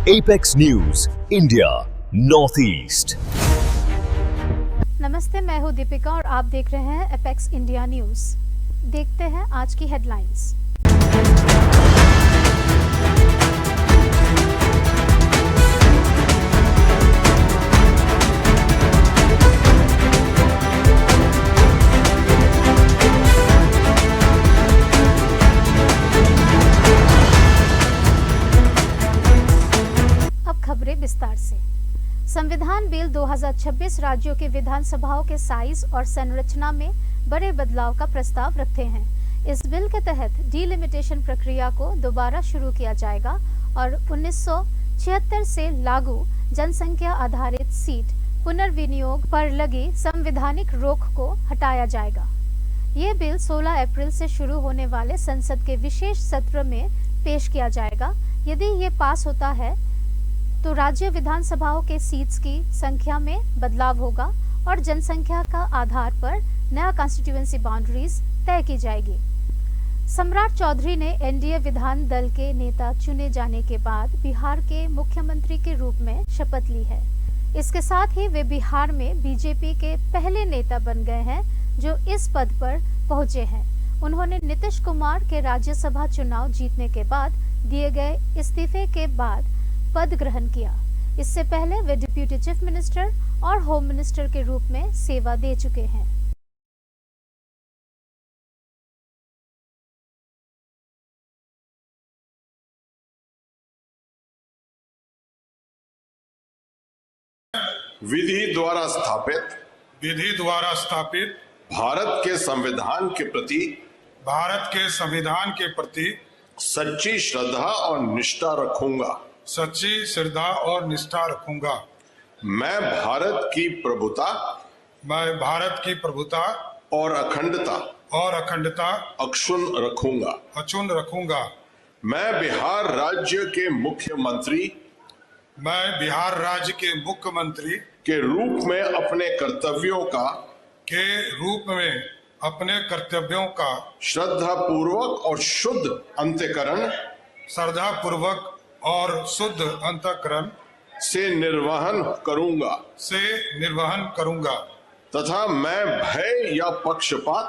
Apex news India north east. नमस्ते, मैं हूं दीपिका और आप देख रहे हैं एपेक्स इंडिया न्यूज। देखते हैं आज की हेडलाइंस। अब खबरें विस्तार से। संविधान बिल 2026 राज्यों के विधानसभाओं के साइज और संरचना में बड़े बदलाव का प्रस्ताव रखते हैं। इस बिल के तहत डीलिमिटेशन प्रक्रिया को दोबारा शुरू किया जाएगा और 1976 से लागू जनसंख्या आधारित सीट पुनर्विनियोग पर लगी संवैधानिक रोक को हटाया जाएगा। ये बिल 16 अप्रैल से शुरू होने वाले संसद के विशेष सत्र में पेश किया जाएगा। यदि ये पास होता है तो राज्य विधानसभाओं के सीट्स की संख्या में बदलाव होगा और जनसंख्या का आधार पर नया कॉन्स्टिट्यूएंसी बाउंड्रीज तय की जाएगी। सम्राट चौधरी ने एनडीए विधान दल के नेता चुने जाने के बाद बिहार के मुख्यमंत्री के रूप में शपथ ली है। इसके साथ ही वे बिहार में बीजेपी के पहले नेता बन गए हैं जो इस पद पर पहुंचे हैं। उन्होंने नीतीश कुमार के राज्यसभा चुनाव जीतने के बाद दिए गए इस्तीफे के बाद पद ग्रहण किया। इससे पहले वे डिप्यूटी चीफ मिनिस्टर और होम मिनिस्टर के रूप में सेवा दे चुके हैं। विधि द्वारा स्थापित भारत के संविधान के प्रति सच्ची श्रद्धा और निष्ठा रखूंगा। मैं भारत की प्रभुता और अखंडता अक्षुण्ण रखूंगा। मैं बिहार राज्य के मुख्यमंत्री के रूप में अपने कर्तव्यों का श्रद्धापूर्वक और शुद्ध अंतःकरण से निर्वहन करूंगा तथा मैं भय या पक्षपात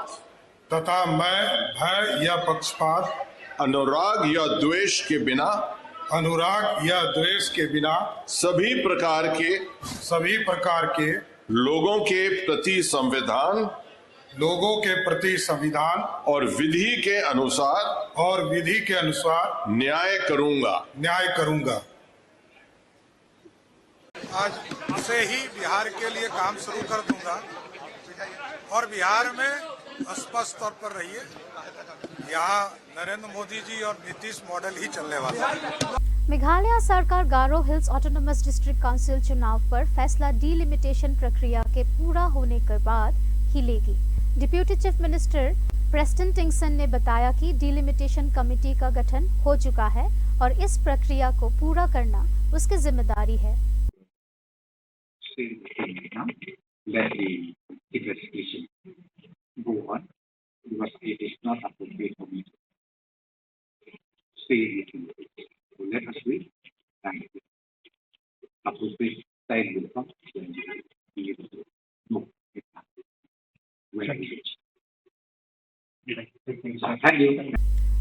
अनुराग या द्वेष के बिना सभी प्रकार के लोगों के प्रति संविधान और विधि के अनुसार न्याय करूंगा। आज से ही बिहार के लिए काम शुरू कर दूंगा और बिहार में स्पष्ट तौर पर रहिए, यहाँ नरेंद्र मोदी जी और नीतीश मॉडल ही चलने वाला है। मेघालय सरकार गारो हिल्स ऑटोनोमस डिस्ट्रिक्ट काउंसिल चुनाव पर फैसला डीलिमिटेशन प्रक्रिया के पूरा होने के बाद ही लेगी। डिप्यूटी चीफ मिनिस्टर प्रेस्टन टिंगसन ने बताया कि डीलिमिटेशन कमेटी का गठन हो चुका है और इस प्रक्रिया को पूरा करना उसकी जिम्मेदारी है।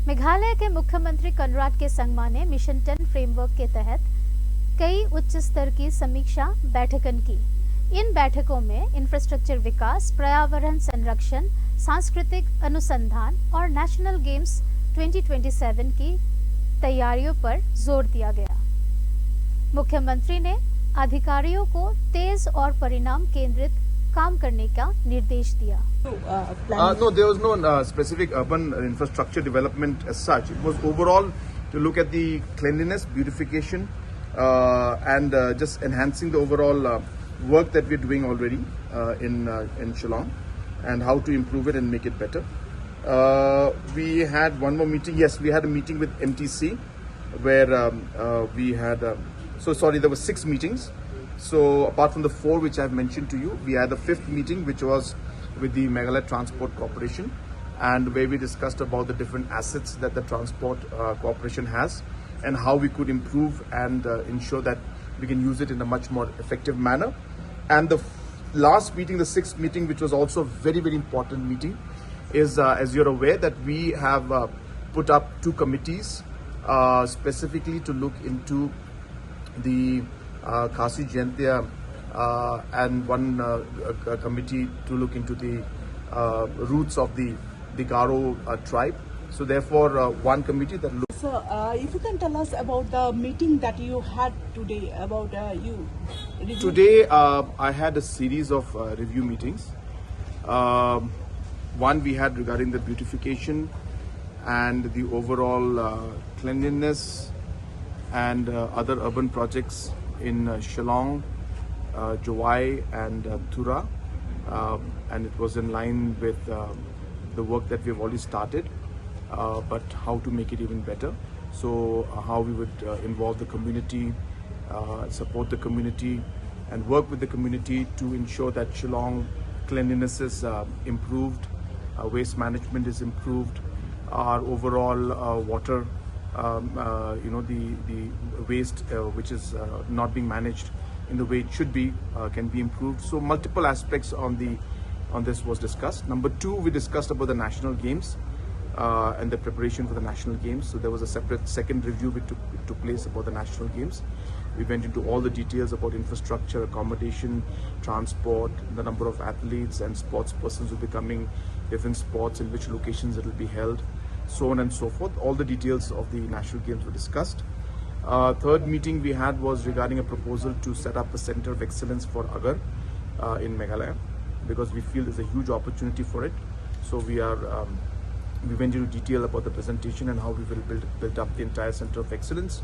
मेघालय के मुख्यमंत्री कनराड के संगमा ने मिशन 10 फ्रेमवर्क के तहत कई उच्च स्तर की समीक्षा बैठकें की। इन बैठकों में इंफ्रास्ट्रक्चर विकास, पर्यावरण संरक्षण, सांस्कृतिक अनुसंधान और नेशनल गेम्स 2027 की तैयारियों पर जोर दिया गया। मुख्यमंत्री ने अधिकारियों को तेज और परिणाम केंद्रित काम करने का निर्देश दिया। No, there was no specific urban infrastructure development as such. It was overall to look at the cleanliness, beautification, and just enhancing the overall work that we're doing already in Shillong, and how to improve it and make it better. We had one more meeting. Yes, we had a meeting with MTC where we had. There were 6 meetings. So apart from the 4 which I've mentioned to you, we had the 5th meeting which was with the Meghalaya Transport Corporation, and where we discussed about the different assets that the Transport Corporation has and how we could improve and ensure that we can use it in a much more effective manner. And the last meeting, the sixth meeting, which was also a very, very important meeting, is as you're aware that we have put up 2 committees specifically to look into the Khasi Jaintia and one committee to look into the roots of the Garo tribe. So therefore one committee that looks. So if you can tell us about the meeting that you had today, about you. Today I had a series of review meetings. One we had regarding the beautification and the overall cleanliness and other urban projects in Shillong, Jowai and Tura, and it was in line with the work that we've already started, but how to make it even better. So how we would involve the community, support the community and work with the community to ensure that Shillong cleanliness is improved, waste management is improved, our overall water, the waste which is not being managed in the way it should be can be improved. So multiple aspects on this was discussed. Number 2, we discussed about the national games and the preparation for the national games. So there was a separate second review which took place about the national games. We went into all the details about infrastructure, accommodation, transport, the number of athletes and sports persons who will be coming, different sports, in which locations it will be held, so on and so forth. All the details of the national games were discussed. Third meeting we had was regarding a proposal to set up a center of excellence for Agar in Meghalaya, because we feel there's a huge opportunity for it. So we went into detail about the presentation and how we will build up the entire center of excellence.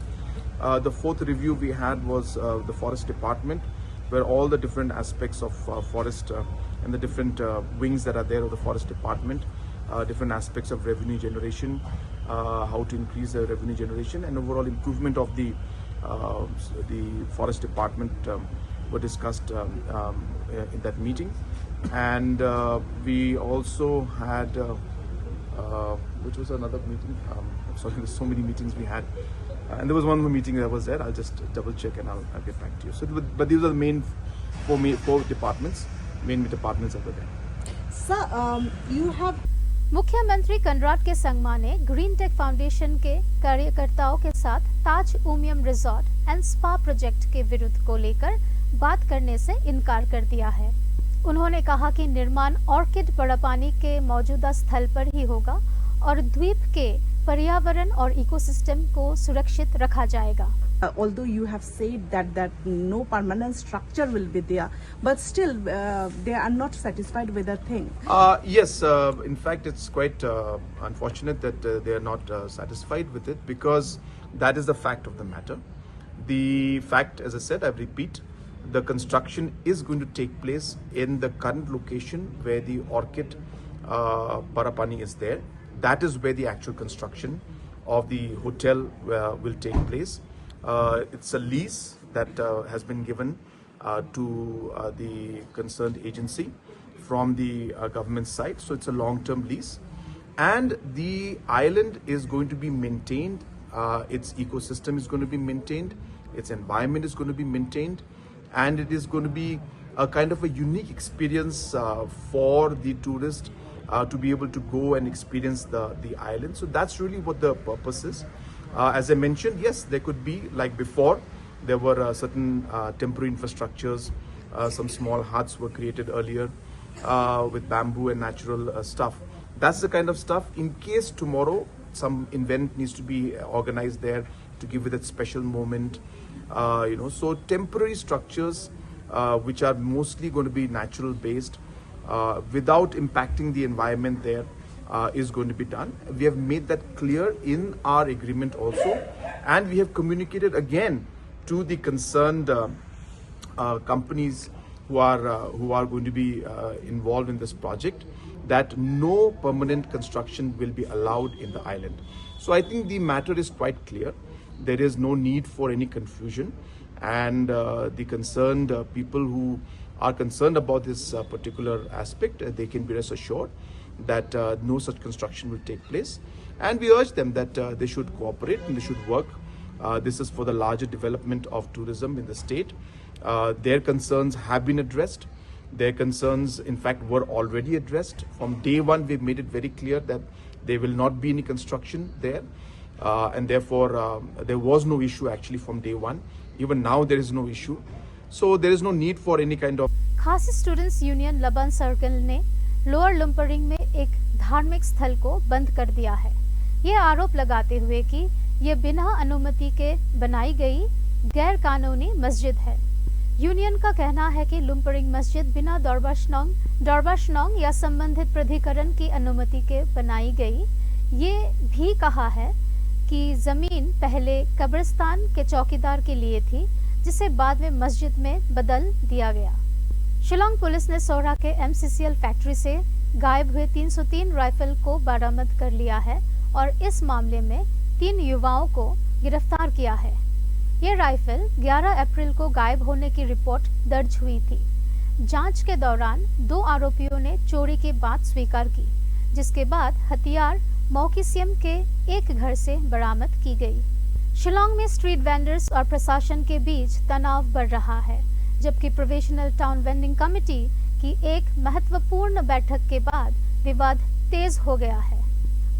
The fourth review we had was the forest department, where all the different aspects of forest and the different wings that are there of the forest department, different aspects of revenue generation, how to increase the revenue generation and overall improvement of the forest department were discussed in that meeting. And we also had which was another meeting, I'm sorry, there's so many meetings we had, and there was one more meeting that was there. I'll just double check and I'll get back to you. So but these are the main four departments that were there. Sir, you have. मुख्यमंत्री कनराड के संगमा ने green take foundation के कार्यकर्ताओं के साथ Taj Umiam resort and spa project के विरुद्ध को लेकर बात करने से इनकार कर दिया है। उन्होंने कहा कि निर्माण ऑर्किड बड़ापानी के मौजूदा स्थल पर ही होगा और द्वीप के पर्यावरण और इकोसिस्टम को सुरक्षित रखा जाएगा। Although you have said that no permanent structure will be there, but still they are not satisfied with the thing. Yes, in fact it's quite unfortunate that they are not satisfied with it, because that is the fact of the matter. The fact, as I said, I repeat, the construction is going to take place in the current location where the Orchid Parapani is there. That is where the actual construction of the hotel will take place. It's a lease that has been given to the concerned agency from the government side. So it's a long-term lease, and the island is going to be maintained. Its ecosystem is going to be maintained. Its environment is going to be maintained, and it is going to be a kind of a unique experience for the tourist to be able to go and experience the island. So that's really what the purpose is. As I mentioned, yes, there could be, like before, there were certain temporary infrastructures, some small huts were created earlier with bamboo and natural stuff. That's the kind of stuff, in case tomorrow some event needs to be organized there to give it that special moment, so temporary structures which are mostly going to be natural based, without impacting the environment there, is going to be done. We have made that clear in our agreement also, and we have communicated again to the concerned companies who are going to be involved in this project, that no permanent construction will be allowed in the island. So I think the matter is quite clear. There is no need for any confusion, and the concerned people who are concerned about this particular aspect, they can be rest assured that no such construction will take place. And we urge them that they should cooperate and they should work This is for the larger development of tourism in the state. Their concerns have been addressed. Their concerns, in fact, were already addressed. From day one, we've made it very clear that there will not be any construction there. And therefore, there was no issue actually from day one. Even now, there is no issue. So there is no need for any kind of... खासी students union लबन circle ने lower लुम्परिंग में एक धार्मिक स्थल को बंद कर दिया है, ये आरोप लगाते हुए कि ये बिना अनुमति के बनाई गई गैर कानूनी मस्जिद है। यूनियन का कहना है कि लुम्परिंग मस्जिद बिना दरबाशनोंग या संबंधित प्राधिकरण की अनुमति के बनाई गई। ये भी कहा है कि जमीन पहले कब्रिस्तान के चौकीदार के लिए थी, जिसे बाद में मस्जिद में बदल दिया गया। शिलोंग पुलिस ने सोरा के MCCL फैक्ट्री से गायब हुए 303 राइफल को बरामद कर लिया है और इस मामले में 3 युवाओं को गिरफ्तार किया है। ये राइफल 11 अप्रैल को गायब होने की रिपोर्ट दर्ज हुई थी। जांच के दौरान 2 आरोपियों ने चोरी की बात स्वीकार की, जिसके बाद हथियार मौकिसियम के एक घर से बरामद की गई। शिलोंग में स्ट्रीट वेंडर्स और प्रशासन के बीच तनाव बढ़ रहा है, जबकि प्रोविजनल टाउन वेंडिंग कमेटी की एक महत्वपूर्ण बैठक के बाद विवाद तेज हो गया है।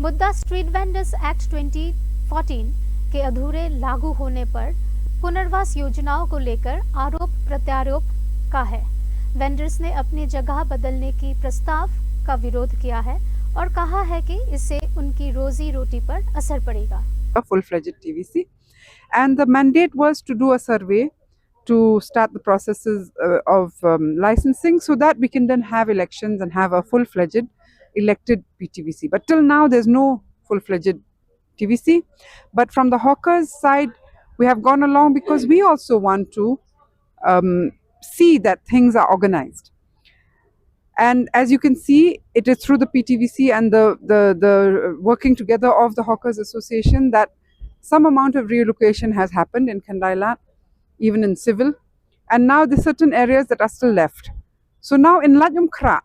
मुद्दा स्ट्रीट वेंडर्स एक्ट 2014 के अधूरे लागू होने पर पुनर्वास योजनाओं को लेकर आरोप प्रत्यारोप का है। वेंडर्स ने अपनी जगह बदलने की प्रस्ताव का विरोध किया है और कहा है कि इससे उनकी रोजी रोटी पर असर पड़ेगा। A full-fledged TVC, and the mandate was to do a survey to start the processes of licensing, so that we can then have elections and have a full-fledged elected PTVC. But till now there's no full-fledged TVC. But from the hawkers side, we have gone along because we also want to see that things are organized. And as you can see, it is through the PTVC and the working together of the Hawkers Association that some amount of relocation has happened in Kandailat, even in civil. And now there's certain areas that are still left. So now in Lajum Kra,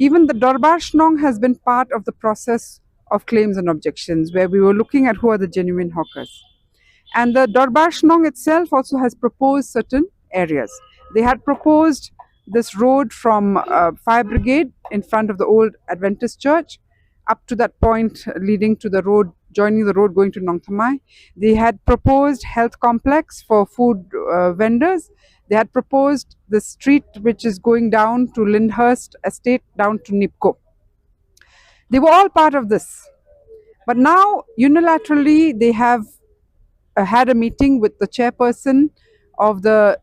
even the Darbar Shnong has been part of the process of claims and objections, where we were looking at who are the genuine hawkers. And the Darbar Shnong itself also has proposed certain areas. They had proposed this road from Fire Brigade in front of the old Adventist church up to that point leading to the road, joining the road going to Nong Thamai. They had proposed health complex for food vendors. They had proposed the street which is going down to Lyndhurst Estate down to Nipko. They were all part of this. But now unilaterally they have had a meeting with the chairperson of the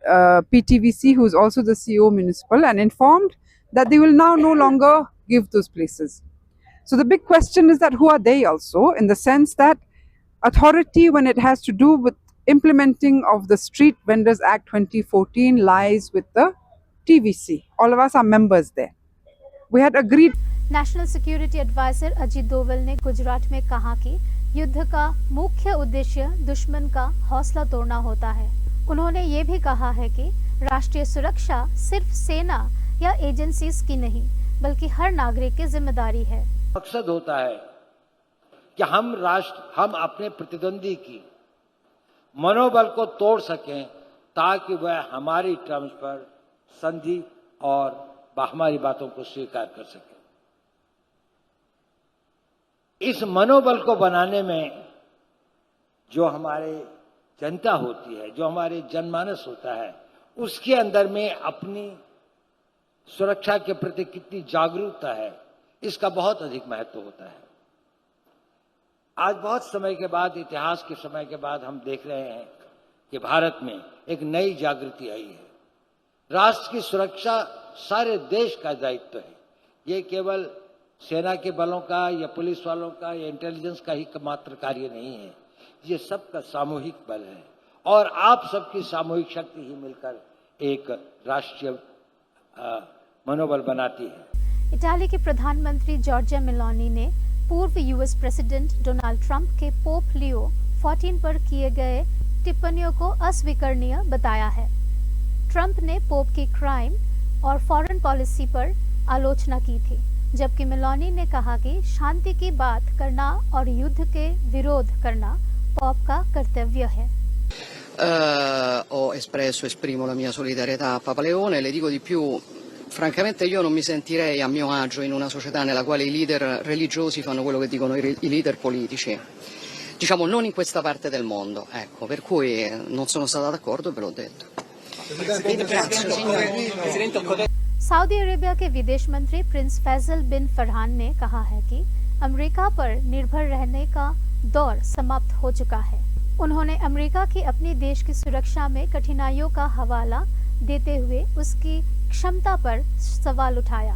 PTVC, who is also the CEO municipal, and informed that they will now no longer give those places. So the big question is that who are they also, in the sense that authority, when it has to do with implementing of the Street Vendors Act 2014, lies with the TVC. All of us are members there. We had agreed. National security adviser Ajit Doval ने गुजरात में कहा कि युद्ध का मुख्य उद्देश्य दुश्मन का हौसला तोड़ना होता है। उन्होंने ये भी कहा है कि राष्ट्रीय सुरक्षा सिर्फ सेना या एजेंसीज की नहीं, बल्कि हर नागरिक की जिम्मेदारी है। मकसद होता है कि हम अपने प्रतिद्वंदी की मनोबल को तोड़ सकें, ताकि वह हमारी टर्म्स पर संधि और हमारी बातों को स्वीकार कर सके। इस मनोबल को बनाने में जो हमारे जनता होती है, जो हमारे जनमानस होता है, उसके अंदर में अपनी सुरक्षा के प्रति कितनी जागरूकता है, इसका बहुत अधिक महत्व होता है। आज बहुत समय के बाद, इतिहास के समय के बाद हम देख रहे हैं कि भारत में एक नई जागृति आई है। राष्ट्र की सुरक्षा सारे देश का दायित्व है। ये केवल सेना के बलों का या पुलिस वालों का या इंटेलिजेंस का ही मात्र कार्य नहीं है, ये सबका सामूहिक बल है और आप सबकी सामूहिक शक्ति ही मिलकर एक राष्ट्रीय मनोबल बनाती है। इटाली के प्रधानमंत्री जॉर्जिया मेलोनी ने पूर्व यूएस प्रेसिडेंट डोनाल्ड ट्रंप के पोप लियो 14 पर किए गए टिप्पणियों को अस्वीकरणीय बताया है। ट्रंप ने पोप की क्राइम और फॉरेन पॉलिसी पर आलोचना की थी, जबकि मेलोनी ने कहा कि शांति की बात करना और युद्ध के विरोध करना पॉप का कर्तव्य है। Esprimo la mia solidarietà a Papa Leone, le dico di più, francamente io non mi sentirei a mio agio in una società nella quale i leader religiosi fanno quello che dicono i leader politici, diciamo non in questa parte del mondo, ecco, per cui non sono stata d'accordo e ve l'ho detto. Saudi Arabia के विदेश मंत्री Prince Faisal बिन फरहान ने कहा है कि America पर निर्भर रहने का दौर समाप्त हो चुका है। उन्होंने अमेरिका की अपनी देश की सुरक्षा में कठिनाइयों का हवाला देते हुए उसकी क्षमता पर सवाल उठाया।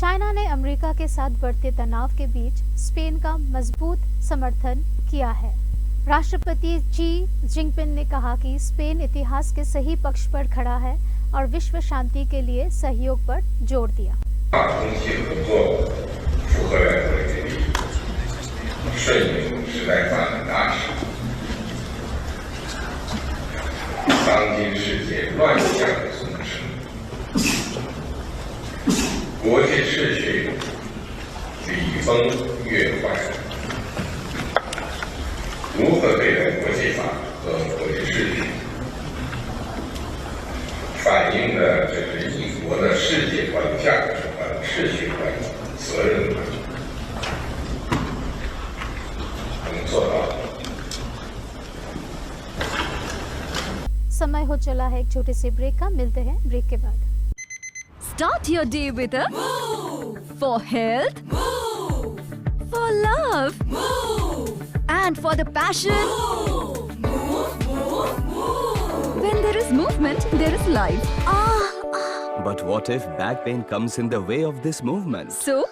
चाइना ने अमेरिका के साथ बढ़ते तनाव के बीच स्पेन का मजबूत समर्थन किया है। राष्ट्रपति शी जिनपिंग ने कहा कि स्पेन इतिहास के सही पक्ष पर खड़ा है और विश्व शांति के लिए सहयोग पर जोर दिया। समय हो चला है एक छोटे से ब्रेक का, मिलते हैं ब्रेक के बाद। Start your day with a move. For health, move. For love, move. And for the passion, move. Move, move, move. When there is movement, there is life. But what if back pain comes in the way of this movement? So,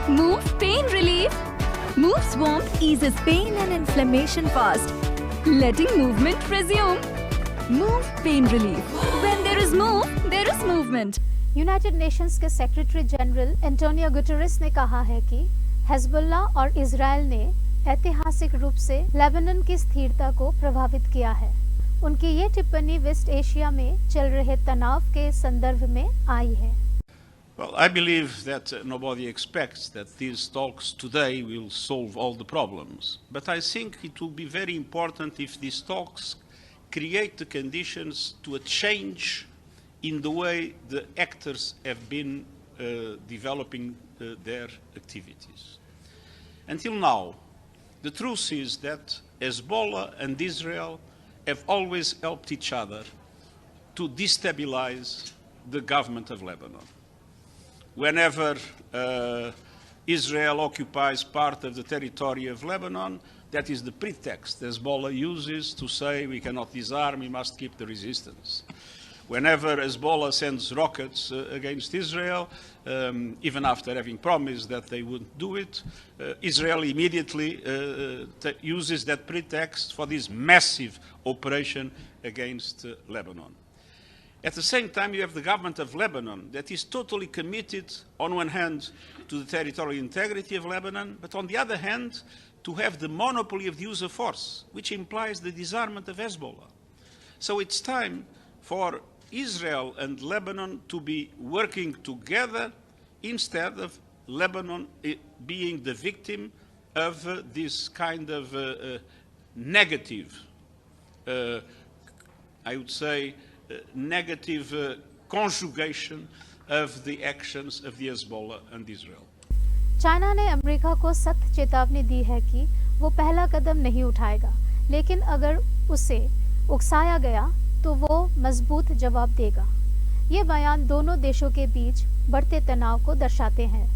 Move Pain Relief. Move's warmth eases pain and inflammation fast, letting movement resume. Move Pain Relief. When there is move, there is movement. United Nations के secretary general Antonio Guterres ने कहा है कि Hezbollah और Israel ने ऐतिहासिक रूप से लेबनान की स्थिरता को प्रभावित किया है। उनकी ये टिप्पणी वेस्ट एशिया में चल रहे तनाव के संदर्भ में आई है। Well, I believe that nobody expects that these talks today will solve all the problems. But I think it will be very important if these talks create the conditions to a change in the way the actors have been developing their activities. Until now, the truth is that Hezbollah and Israel have always helped each other to destabilize the government of Lebanon. Whenever Israel occupies part of the territory of Lebanon, that is the pretext Hezbollah uses to say we cannot disarm, we must keep the resistance. Whenever Hezbollah sends rockets against Israel, even after having promised that they wouldn't do it, Israel immediately uses that pretext for this massive operation against Lebanon. At the same time, you have the government of Lebanon that is totally committed, on one hand, to the territorial integrity of Lebanon, but on the other hand, to have the monopoly of the use of force, which implies the disarmament of Hezbollah. So it's time for Israel and Lebanon to be working together instead of Lebanon being the victim of this kind of negative, I would say, negative conjugation of the actions of the Hezbollah and Israel. China ने America को सख्त चेतावनी दी है कि वो पहला कदम नहीं उठाएगा, लेकिन अगर उसे उकसाया गया तो वो मजबूत जवाब देगा। ये बयान दोनों देशों के बीच बढ़ते तनाव को दर्शाते हैं।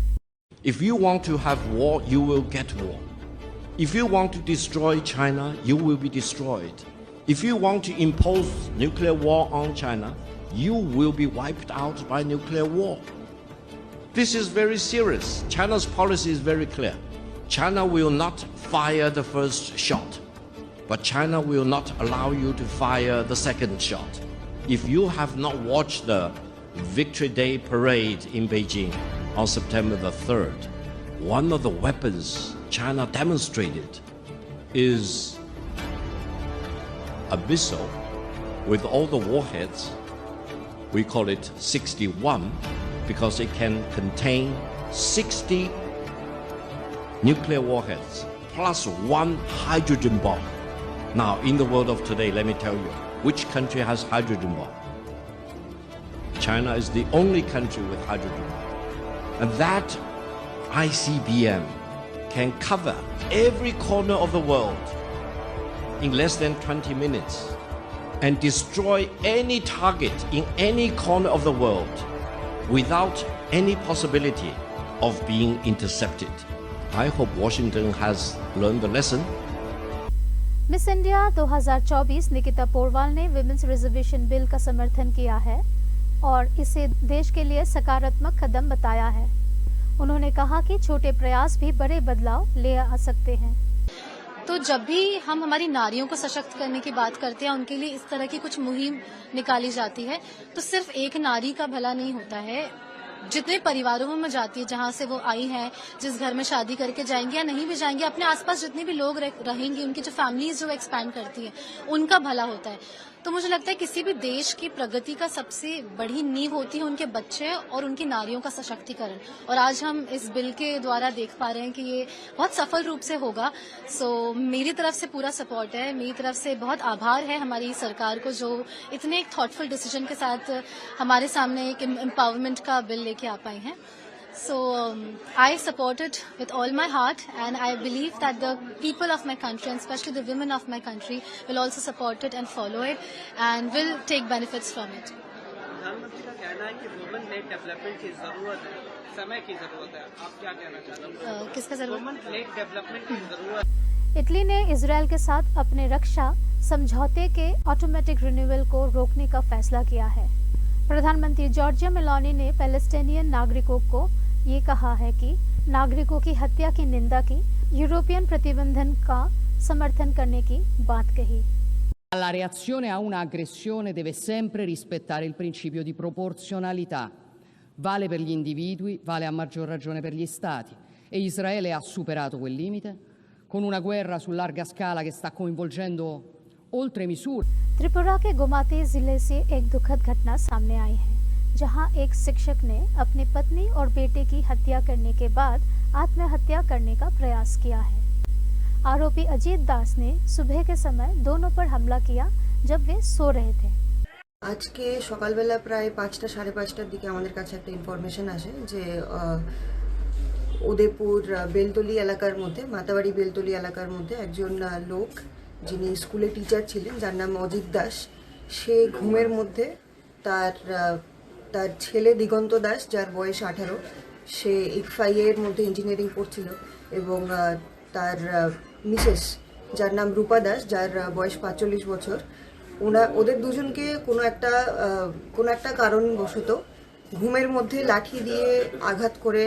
If you want to have war, you will get war. If you want to destroy China, you will be destroyed. If you want to impose nuclear war on China, you will be wiped out by nuclear war. This is very serious. China's policy is very clear. China will not fire the first shot, but China will not allow you to fire the second shot. If you have not watched the Victory Day parade in Beijing on September the 3rd, one of the weapons China demonstrated is a missile with all the warheads. We call it 61 because it can contain 60 nuclear warheads plus one hydrogen bomb. Now, in the world of today, let me tell you, which country has hydrogen bomb? China is the only country with hydrogen bomb. And that ICBM can cover every corner of the world in less than 20 minutes and destroy any target in any corner of the world without any possibility of being intercepted. I hope Washington has learned the lesson. Miss India 2024 Nikita Porwal ने women's reservation bill का समर्थन किया है और इसे देश के लिए सकारात्मक कदम बताया है। उन्होंने कहा कि छोटे प्रयास भी बड़े बदलाव ले आ सकते हैं। तो जब भी हम हमारी नारियों को सशक्त करने की बात करते हैं, उनके लिए इस तरह की कुछ मुहिम निकाली जाती है, तो सिर्फ एक नारी का भला नहीं होता है। जितने परिवारों में जाती है, जहाँ से वो आई हैं, जिस घर में शादी करके जाएंगे या नहीं भी जाएंगे, अपने आसपास जितने भी लोग रहेंगे, उनकी जो फैमिलीज जो एक्सपैंड करती है, उनका भला होता है। तो मुझे लगता है किसी भी देश की प्रगति का सबसे बड़ी नींव होती है उनके बच्चे और उनकी नारियों का सशक्तिकरण। और आज हम इस बिल के द्वारा देख पा रहे हैं कि ये बहुत सफल रूप से होगा। सो मेरी तरफ से पूरा सपोर्ट है, मेरी तरफ से बहुत आभार है हमारी सरकार को जो इतने एक थॉटफुल डिसीजन के साथ हमारे सामने एक एम्पावरमेंट का बिल लेके आ पाई हैं। So I support it with all my heart, and I believe that the people of my country, and especially the women of my country, will also support it and follow it, and will take benefits from it. प्रधानमंत्री का कहना है कि women-lead development की जरूरत है, समय की जरूरत है। आप क्या कहना चाहते हैं? किसका जरूरत? वुमेन-लेड डेवलपमेंट की जरूरत। इटली ने इजराइल के साथ अपने रक्षा समझौते के ऑटोमेटिक रिन्यूअल को रोकने का फैसला किया है। प्रधानमंत्री जॉर्जिया मेलोनी ने पैलेस्टीनियन नागरिकों को ये कहा है कि नागरिकों की हत्या की निंदा की, यूरोपियन प्रतिबंधन का समर्थन करने की बात कही। La reazione a un'aggressione deve sempre rispettare il principio di proporzionalità. Vale per gli individui, vale a maggior ragione per gli Stati. E Israele ha superato quel limite con una guerra su larga scala che sta coinvolgendo oltre misure. Tripura के गोमाती जिले से एक दुखद घटना सामने आई है, जहां एक शिक्षक ने अपनी पत्नी और बेटे की हत्या करने के बाद आत्महत्या करने का प्रयास किया है। आरोपी अजीत दास ने सुबह के समय दोनों पर हमला किया जब वे सो रहे थे। আজকে সকালবেলা প্রায় 5টা সাড়ে 5টার দিকে আমাদের কাছে একটা ইনফরমেশন আসে যে উদয়পুর বেলতলি এলাকার মধ্যে, মাতাবাড়ি বেলতলি এলাকার মধ্যে একজন লোক যিনি স্কুলে টিচার ছিলেন, যার নাম অজিত দাস, সে ঘুমের মধ্যে তার ছেলে দিগন্ত দাস, যার বয়স 18, সে ইকফাই এর মধ্যে ইঞ্জিনিয়ারিং পড়ছিল, এবং তার মিসেস যার নাম রূপা দাস, যার বয়স 45 বছর, ওদের দুজনকে কোনো একটা কারণবশত ঘুমের মধ্যে লাঠি দিয়ে আঘাত করে।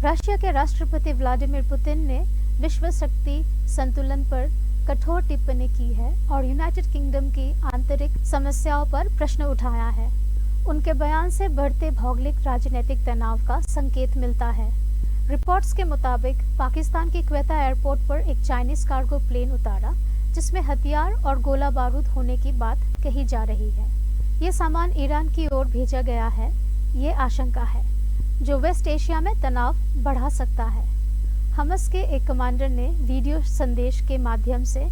रशिया के राष्ट्रपति व्लादिमीर पुतिन ने विश्व शक्ति संतुलन पर कठोर टिप्पणी की है और यूनाइटेड किंगडम की आंतरिक समस्याओं पर प्रश्न उठाया है। उनके बयान से बढ़ते भौगोलिक राजनीतिक तनाव का संकेत मिलता है। रिपोर्ट्स के मुताबिक पाकिस्तान की क्वेता एयरपोर्ट पर एक चाइनीज कार्गो प्लेन उतारा, जिसमें हथियार और गोला बारूद होने की बात कही जा रही है। ये सामान ईरान की ओर भेजा गया है, ये आशंका है, जो वेस्ट एशिया में तनाव बढ़ा सकता है। हमस के एक कमांडर ने वीडियो संदेश के माध्यम से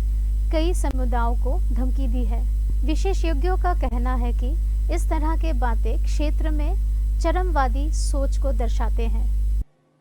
कई समुदायों को धमकी दी है। विशेषज्ञों का कहना है कि इस तरह के बातें क्षेत्र में चरमवादी सोच को दर्शाते हैं।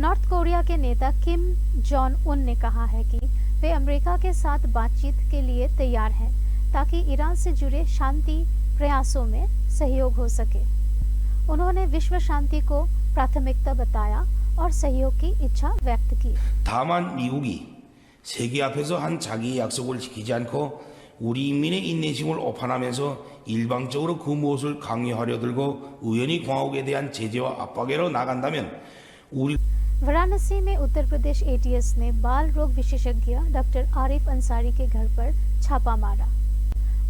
नॉर्थ कोरिया के नेता किम जॉन उन ने कहा है कि वे अमेरिका के साथ बातचीत के लिए तैयार हैं, ताकि ईरान से जुड़े शांति प्रयासों में सहयोग हो सके। उन्होंने विश्व शांति को प्राथमिकता बताया और सहयोग की इच्छा व्यक्त की। 다만 미국이 세계 앞에서 한 자기의 약속을 지키지 않고 우리 인민의 인내심을 오판하면서 일방적으로 그 무엇을 강요하려 들고 우연히 공화국에 대한 제재와 압박으로 나간다면 우리 वाराणसी में उत्तर प्रदेश ATS ने बाल रोग विशेषज्ञ डॉक्टर आरिफ अंसारी के घर पर छापा मारा।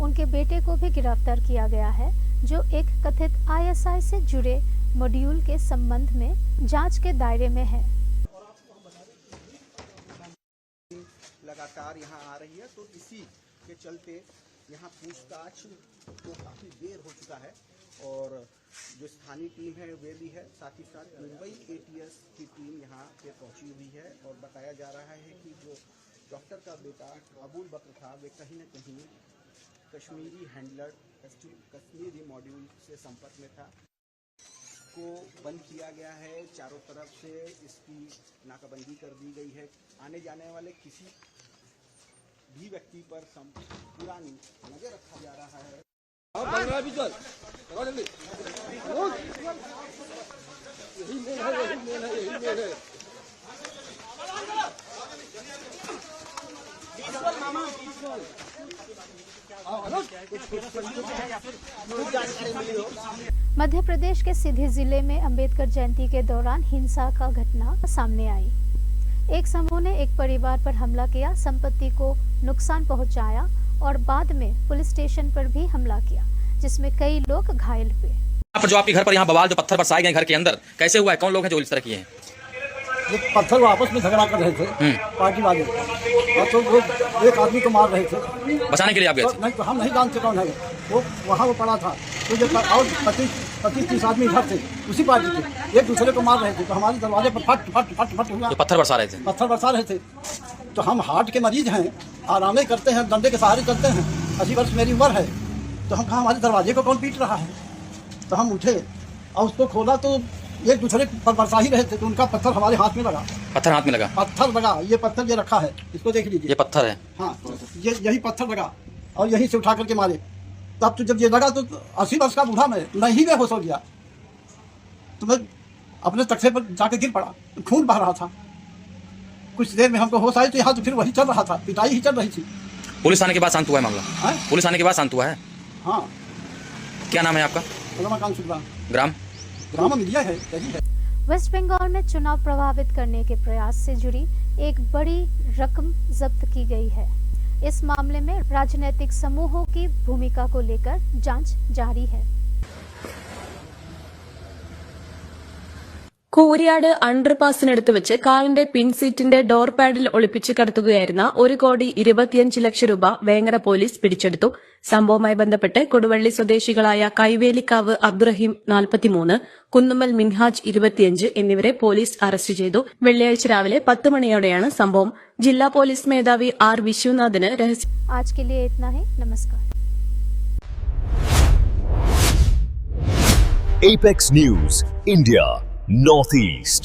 उनके बेटे को भी गिरफ्तार किया गया है, जो एक कथित ISI से जुड़े मॉड्यूल के संबंध में जांच के दायरे में है। लगातार यहाँ आ रही है, तो इसी के चलते यहाँ पूछताछ तो काफ़ी देर हो चुका है और जो स्थानीय टीम है वे भी है, साथ ही साथ मुंबई ATS की टीम यहाँ पे पहुँची हुई है और बताया जा रहा है कि जो डॉक्टर का बेटा अबुल बकर था वे कहीं न कहीं कश्मीरी हैंडलर कश्मीरी मॉड्यूल से संपर्क में था। को बंद किया गया है, चारों तरफ से इसकी नाकाबंदी कर दी गई है। आने जाने वाले किसी भी व्यक्ति पर पूरा नजर रखा जा रहा है। मध्य प्रदेश के सीधी जिले में अंबेडकर जयंती के दौरान हिंसा का घटना सामने आई। एक समूह ने एक परिवार पर हमला किया, संपत्ति को नुकसान पहुंचाया और बाद में पुलिस स्टेशन पर भी हमला किया, जिसमें कई लोग घायल हुए। जो आपके घर पर यहाँ बवाल जो पत्थर बरसाए गए घर के अंदर, कैसे हुआ है? कौन लोग हैं जो इस तरह किए हैं? ये पत्थर आपस में झगड़ा कर रहे थे पार्टी वाले, और तो वो एक आदमी को मार रहे थे। बचाने के लिए आप गए थे? नहीं तो हम नहीं जानते कौन है वो, वहाँ वो पड़ा था। तो जो और 25-30 आदमी इधर थे उसी पार्टी के, एक दूसरे को मार रहे थे। तो हमारे दरवाजे पर फट फट फट फट हुआ। पत्थर बरसा रहे थे? पत्थर बरसा रहे थे। तो हम हार्ट के मरीज हैं, आरामे करते हैं, डंडे के सहारे चलते हैं, 80 वर्ष मेरी उम्र है। तो हम कहा हमारे दरवाजे को कौन पीट रहा है? तो हम उठे और उसको खोला तो एक दूसरे पर बरसा ही रहे थे। तो उनका पत्थर हमारे हाथ में लगा। पत्थर हाथ में लगा? पत्थर लगा, ये पत्थर ये रखा है, इसको देख लीजिए। ये पत्थर है? हाँ, ये यही पत्थर लगा और यहीं से उठा करके मारे। तब तो जब ये लगा तो 80 वर्ष का बूढ़ा मैं नहीं बेहोश हो गया। तो मैं अपने तख्ते पर जाके गिर पड़ा, खून बह रहा था। कुछ देर में हमको होश आई तो यहाँ तो फिर वही चल रहा था, पिटाई ही चल रही थी। पुलिस आने के बाद शांत हुआ है मामला? पुलिस आने के बाद शांत हुआ है? हाँ। क्या नाम है आपका? ग्राम? ग्राम मिलिया है, यही है। वेस्ट बंगाल में चुनाव प्रभावित करने के प्रयास से जुड़ी एक बड़ी रकम जब्त की गई है। इस मामले में राजनीतिक समूहों की भूमिका को लेकर जांच जारी है। കൂരിയാട് അണ്ടർപാസിനടുത്ത് വെച്ച് കാറിന്റെ പിൻസീറ്റിന്റെ ഡോർ പാഡിൽ ഒളിപ്പിച്ച് കടത്തുകയായിരുന്ന 1,25,00,000 രൂപ വേങ്ങര പോലീസ് പിടിച്ചെടുത്തു. സംഭവവുമായി ബന്ധപ്പെട്ട് കൊടുവള്ളി സ്വദേശികളായ കൈവേലിക്കാവ് അബ്ദുറഹീം 43, കുന്നുമ്മൽ മിൻഹാജ് 25 എന്നിവരെ പോലീസ് അറസ്റ്റ് ചെയ്തു. വെള്ളിയാഴ്ച രാവിലെ 10 മണിയോടെയാണ് സംഭവം. ജില്ലാ പോലീസ് മേധാവി ആർ വിശ്വനാഥിന് आज के लिए इतना ही, नमस्कार। Apex News, India, Northeast.